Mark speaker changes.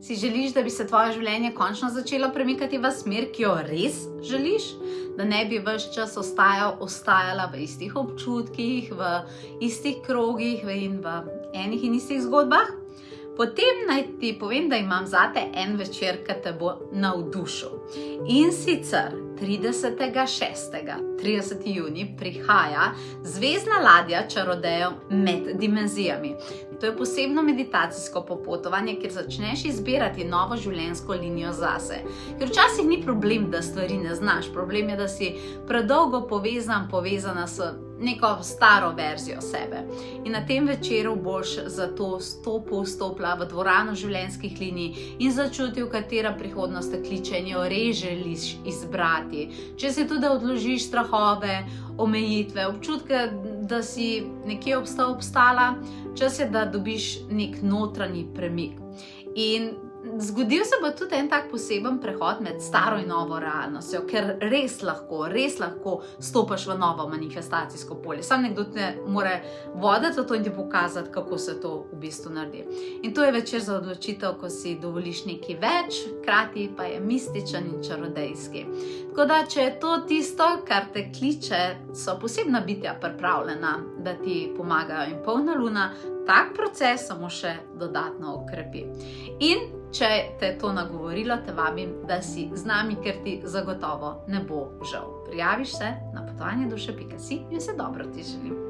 Speaker 1: Si želiš, da bi se tvoje življenje končno začelo premikati v smer, ki jo res želiš? Da ne bi ves čas ostajala v istih občutkih, v istih krogih in v enih in istih zgodbah? Potem naj ti povem, da imam zate en večer, ki te bo navdušil. In sicer 30. junij prihaja zvezdna ladja čarodejev med dimenzijami. To je posebno meditacijsko popotovanje, kjer začneš izbirati novo življenjsko linijo zase. Ker včasih ni problem, da stvari ne znaš. Problem je, da si predolgo povezana s neko staro verzijo sebe. In na tem večeru boš zato vstopila v dvorano življenjskih linij in začutil, katera prihodnost te kliče in jo res želiš izbrati. Če si tudi odložiš strahove, omejitve, občutke, da si nekje obstala, čas je, da dobiš nek notranji premik. In zgodil se bo tudi en tak poseben prehod med staro in novo realnostjo, ker res lahko stopaš v novo manifestacijsko polje. Sam nekdo te mora voditi v to in ti pokazati, kako se to v bistvu naredi. In to je večer za odločitev, ko si dovoliš nekaj več, hkrati pa je mističen in čarodejski. Tako da, če je to tisto, kar te kliče, so posebna bitja pripravljena, da ti pomagajo. In polna luna tak proces samo še dodatno okrepi. In če te je to nagovorilo, te vabim, da si z nami, ker ti zagotovo ne bo žal. Prijaviš se na potovanje duše.si in vse dobro ti želim.